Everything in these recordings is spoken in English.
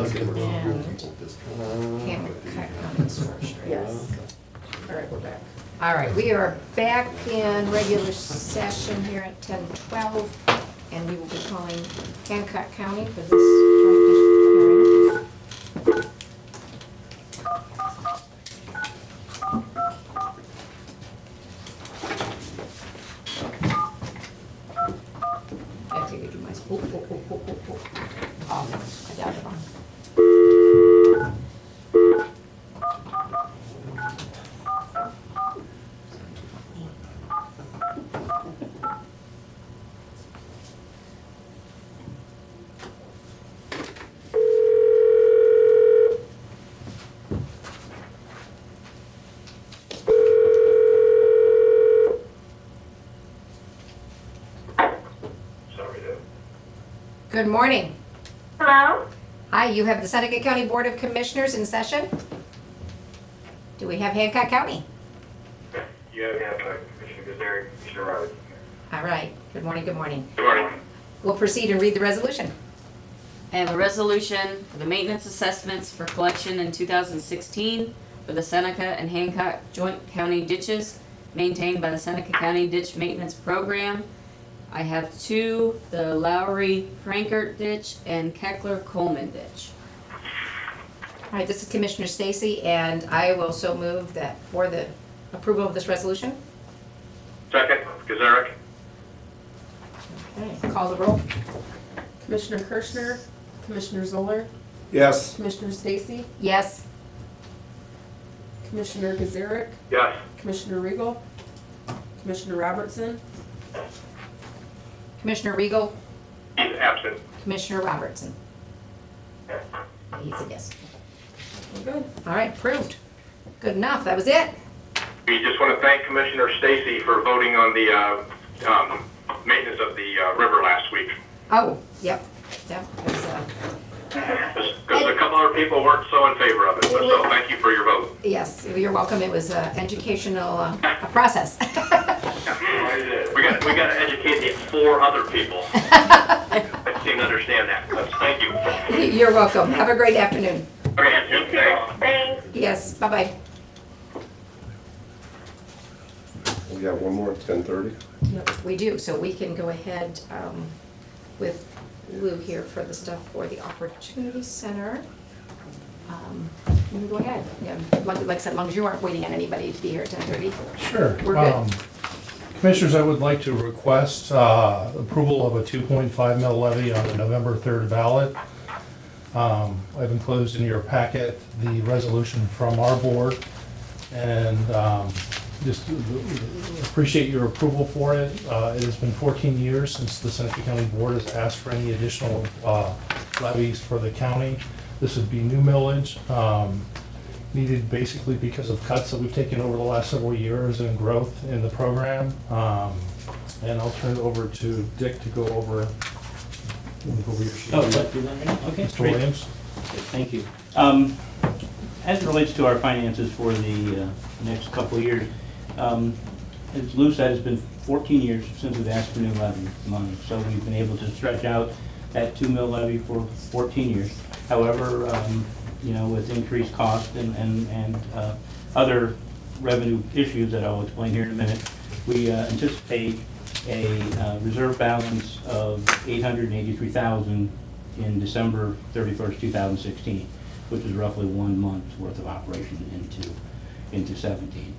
Hancock County Storage. Yes. All right, we're back. All right, we are back in regular session here at 10:12, and we will be calling Hancock County for this joint district hearing. I figured you might. Oh, I doubt it. Good morning. Hello? Hi, you have the Seneca County Board of Commissioners in session? Do we have Hancock County? You have Commissioner Gazari, Commissioner Roberts. All right, good morning, good morning. Good morning. We'll proceed and read the resolution. I have a resolution for the maintenance assessments for collection in 2016 for the Seneca and Hancock Joint County ditches maintained by the Seneca County Ditch Maintenance Program. I have two, the Lowry Frankert ditch and Keckler Coleman ditch. All right, this is Commissioner Stacy, and I will so move that for the approval of this resolution. Second, Gazarick. Okay, call the roll. Commissioner Kirschner, Commissioner Zoller, Yes. Commissioner Stacy, Yes. Commissioner Gazarick, Yes. Commissioner Regal, Commissioner Robertson, Commissioner Regal, He's absent. Commissioner Robertson. He's a yes. Good. All right, approved. Good enough, that was it. We just want to thank Commissioner Stacy for voting on the maintenance of the river last week. Oh, yep, yep. It was, Because a couple other people weren't so in favor of it, but so thank you for your vote. yes, you're welcome. It was an educational process. We got to educate the four other people. I seem to understand that. Thank you. You're welcome. Have a great afternoon. Okay, thanks. Yes, bye-bye. We got one more at 10:30. Yep, we do, so we can go ahead with Lou here for the stuff for the Opportunity Center. You can go ahead. Yeah, like I said, as long as you aren't waiting on anybody to be here at 10:30. Sure. We're good. Commissioners, I would like to request approval of a 2.5 mil levy on the November 3rd ballot. I've enclosed in your packet the resolution from our board, and just appreciate your approval for it. It has been 14 years since the Seneca County Board has asked for any additional levies for the county. This would be new millage, needed basically because of cuts that we've taken over the last several years and growth in the program. And I'll turn it over to Dick to go over your sheet. Oh, let's do that right now? Okay, Mr. great. Williams? Thank you. As it relates to our finances for the next couple of years, as Lou said, it's been 14 years since we've asked for new levy money. So we've been able to stretch out that 2 mil levy for 14 years. However, you know, with increased cost and other revenue issues that I'll explain here in a minute, we anticipate a reserve balance of $883,000 in December 31st, 2016, which is roughly 1 month's worth of operation into 17.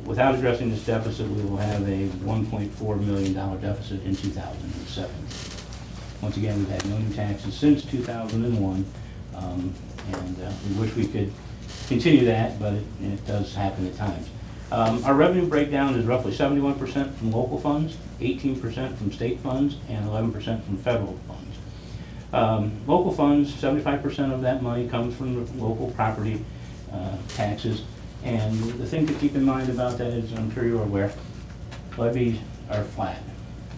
Without addressing this deficit, we will have a $1.4 million deficit in 2017. Once again, we've had no new taxes since 2001, and we wish we could continue that, but it does happen at times. Our revenue breakdown is roughly 71% from local funds, 18% from state funds, and 11% from federal funds. Local funds, 75% of that money comes from the local property taxes. And the thing to keep in mind about that is, I'm sure you're aware, levies are flat.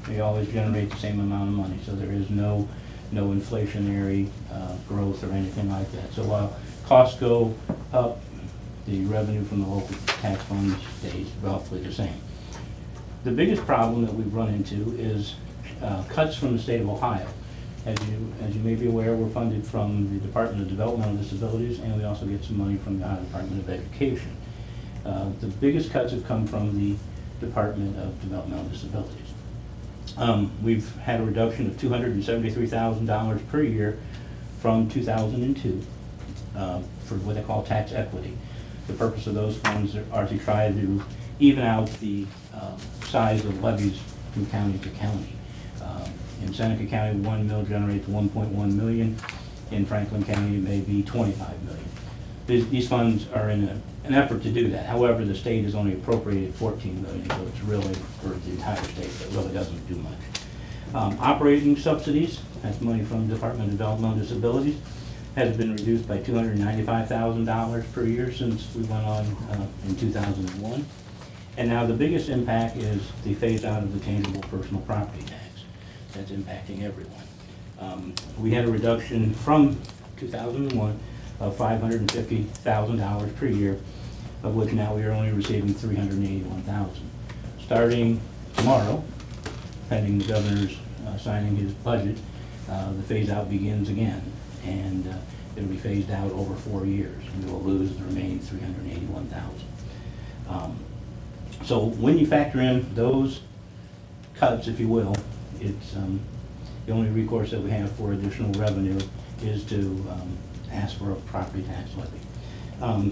They always generate the same amount of money, so there is no inflationary growth or anything like that. So while costs go up, the revenue from the local tax funds stays roughly the same. The biggest problem that we've run into is cuts from the state of Ohio. As you may be aware, we're funded from the Department of Developmental Disabilities, and we also get some money from the Ohio Department of Education. The biggest cuts have come from the Department of Developmental Disabilities. We've had a reduction of $273,000 per year from 2002 for what they call tax equity. The purpose of those funds are to try to even out the size of levies from county to county. In Seneca County, 1 mil generates 1.1 million. In Franklin County, it may be 25 million. These funds are in an effort to do that. However, the state has only appropriated 14 million, so it's really for the entire state, but it really doesn't do much. Operating subsidies, that's money from the Department of Developmental Disabilities, has been reduced by $295,000 per year since we went on in 2001. And now the biggest impact is the phase out of the tangible personal property tax. That's impacting everyone. We had a reduction from 2001 of $550,000 per year, of which now we are only receiving $381,000. Starting tomorrow, pending the governor's signing his budget, the phase out begins again, and it'll be phased out over 4 years. We will lose the remaining $381,000. So when you factor in those cuts, if you will, it's the only recourse that we have for additional revenue is to ask for a property tax levy.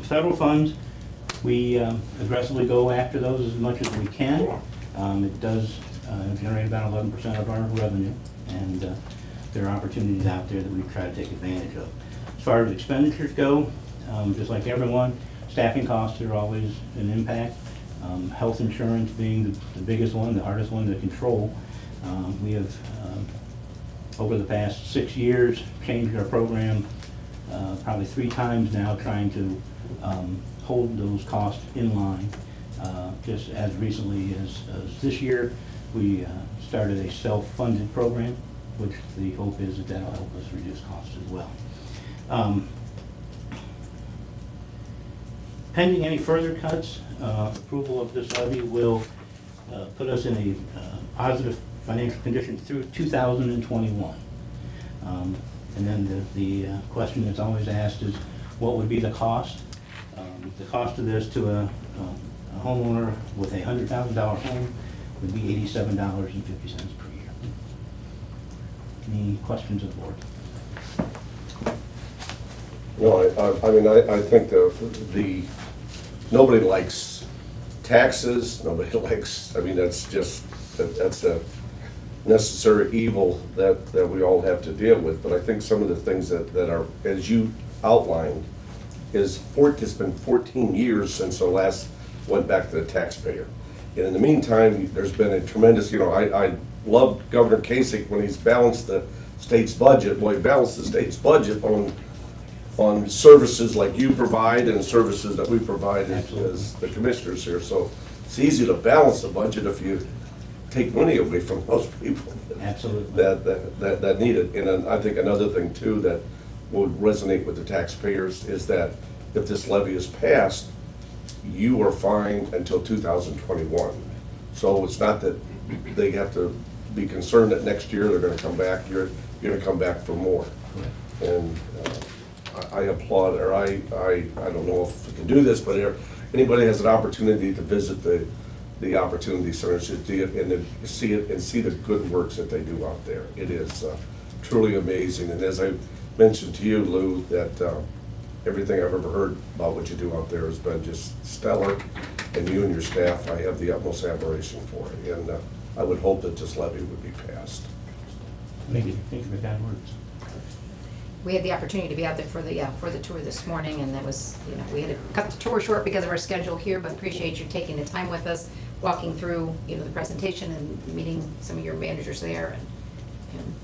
Federal funds, we aggressively go after those as much as we can. It does generate about 11% of our revenue, and there are opportunities out there that we try to take advantage of. As far as expenditures go, just like everyone, staffing costs are always an impact. Health insurance being the biggest one, the hardest one to control. We have, over the past 6 years, changed our program probably 3 times now, trying to hold those costs in line. Just as recently as this year, we started a self-funded program, which the hope is that that'll help us reduce costs as well. Pending any further cuts, approval of this levy will put us in a positive financial condition through 2021. And then the question that's always asked is, what would be the cost? The cost of this to a homeowner with a $100,000 home would be $87.50 per year. Any questions of the board? No, I mean, I think the nobody likes taxes, nobody likes, I mean, that's a necessary evil that we all have to deal with. But I think some of the things that are, as you outlined, it's been 14 years since I last went back to the taxpayer. And in the meantime, there's been a tremendous, I love Governor Kasich when he's balanced the state's budget. Well, he balanced the state's budget on services like you provide and services that we provide as the commissioners here. So it's easy to balance the budget if you take money away from those people. Absolutely. that need it. And I think another thing too that would resonate with the taxpayers is that if this levy is passed, you are fined until 2021. So it's not that they have to be concerned that next year they're going to come back. You're going to come back for more. Correct. And I applaud, or I don't know if we can do this, but if anybody has an opportunity to visit the Opportunity Center, should see it and see the good works that they do out there. It is truly amazing. And as I mentioned to you, Lou, that everything I've ever heard about what you do out there has been just stellar. And you and your staff, I have the utmost admiration for it. And I would hope that this levy would be passed. Thank you for the kind words. We had the opportunity to be out there for the tour this morning, and that was, we had to cut the tour short because of our schedule here, but appreciate you taking the time with us, walking through, the presentation and meeting some of your managers there, and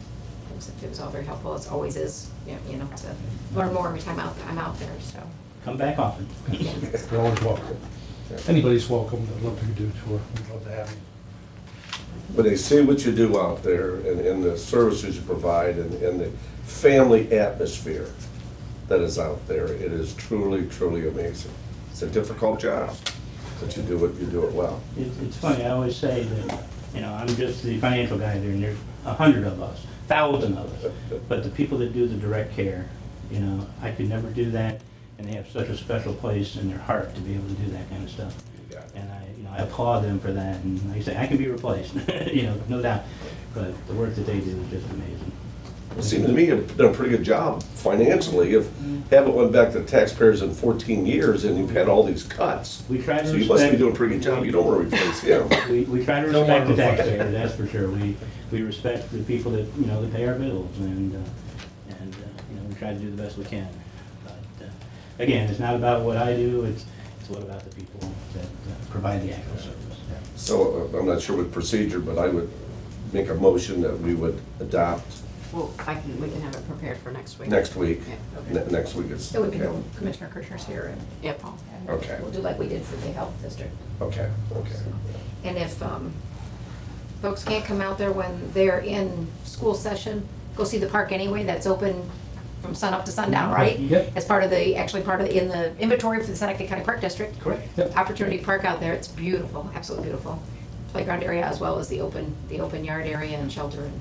it was all very helpful, as always is, to learn more every time I'm out there, so. Come back often. Yeah. You're always welcome. Anybody's welcome. I'd love to do a tour. We'd love to have you. When they see what you do out there and the services you provide and the family atmosphere that is out there, it is truly, truly amazing. It's a difficult job, but you do it well. It's funny, I always say that, I'm just the financial guy there, and there's 100 of us. 1,000 of us. But the people that do the direct care, you know, I could never do that, and they have such a special place in their heart to be able to do that kind of stuff. And I applaud them for that, and like I say, I can be replaced, you know, no doubt, but the work that they do is just amazing. It seems to me you've done a pretty good job financially of haven't went back to taxpayers in 14 years and you've had all these cuts. We try to So you must be respect- doing a pretty good job. You don't want to replace him. We try to Don't respect wanna the reflect. taxpayer, that's for sure. We respect the people that, you know, that pay our bills, and you know, we try to do the best we can. But again, it's not about what I do, it's what about the people that provide the actual service. So I'm not sure what procedure, but I would make a motion that we would adopt Well, we can have it prepared for next week. next week. Yeah, okay. Next week is. It would be no Commissioner Kirchner's here and. Yep. and Okay. We'll do like we did for the health district. Okay, okay. And if folks can't come out there when they're in school session, go see the park anyway, that's open from sun up to sundown, right? Yep. As part of in the inventory for the Seneca County Park District. Correct. Opportunity Park out there, it's beautiful, absolutely beautiful. Playground area as well as the open yard area and shelter, and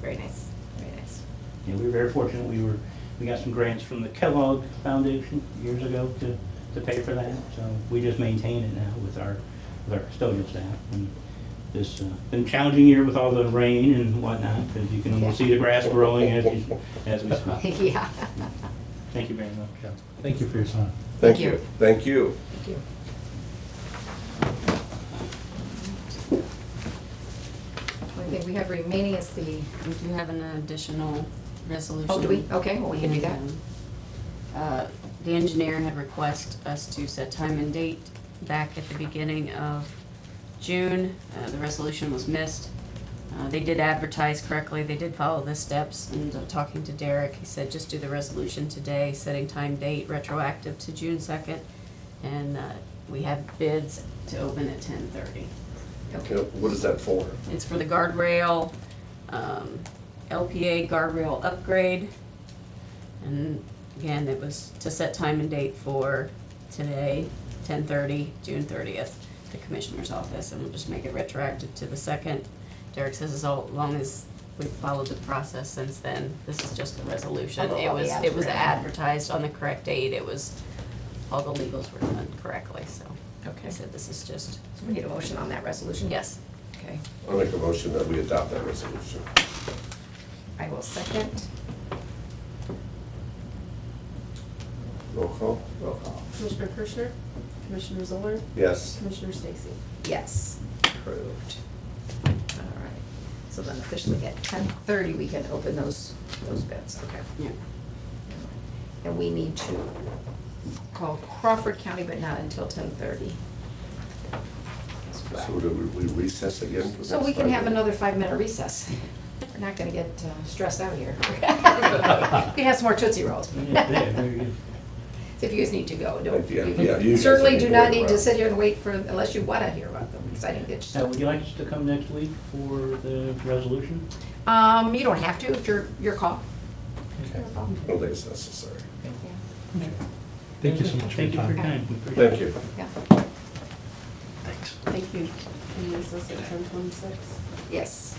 very nice, very nice. Yeah, we were very fortunate, we got some grants from the Kellogg Foundation years ago to pay for that, so we just maintain it now with our custodial staff. And this, been a challenging year with all the rain and whatnot, because you can almost see the grass growing as we speak. Yeah. Thank you very much. Yeah. Thank you for your time. Thank Thank you. you. Thank you. Thank you. Only thing we have remaining is the, We do have an additional resolution. oh, do we? Okay, well, we can do that. The engineer had requested us to set time and date back at the beginning of June. The resolution was missed. They did advertise correctly, they did follow the steps, and talking to Derek, he said just do the resolution today, setting time, date, retroactive to June 2nd, and we have bids to open at 10:30. Okay, what is that for? It's for the guardrail, LPA guardrail upgrade. And again, it was to set time and date for today, 10:30, June 30th, the commissioner's office, and we'll just make it retroactive to the 2nd. Derek says as long as we've followed the process since then, this is just the resolution. Although all the ads It was were in. advertised on the correct date, all the legals were done correctly, so. Okay. I said this is just, So we need a motion on that resolution? yes. Okay, I'll make a motion that we adopt that resolution. I will second. Roll call? Roll call. Commissioner Kirchner, Commissioner Zoller, Yes. Commissioner Stacy. Yes, approved. All right, so then officially at 10:30, we can open those bids, okay. Yeah. And we need to call Crawford County, but not until 10:30. So do we recess again? for So this we can have 5 minutes? another 5-minute recess. We're not gonna get stressed out here. We have some more Tootsie Rolls. Yeah, very good. If you guys need to go, don't. Yeah, yeah, you guys Certainly need do to not wait need to around. sit here and wait for, unless you wanna hear about them, because I didn't get Now, you. would you like us to come next week for the resolution? You don't have to, if your call. Okay. I don't think it's necessary. Thank you so much for your Thank you for your time. time. We appreciate Thank it. you. Yeah, Thanks. Thank you. And is this at 10:26? yes.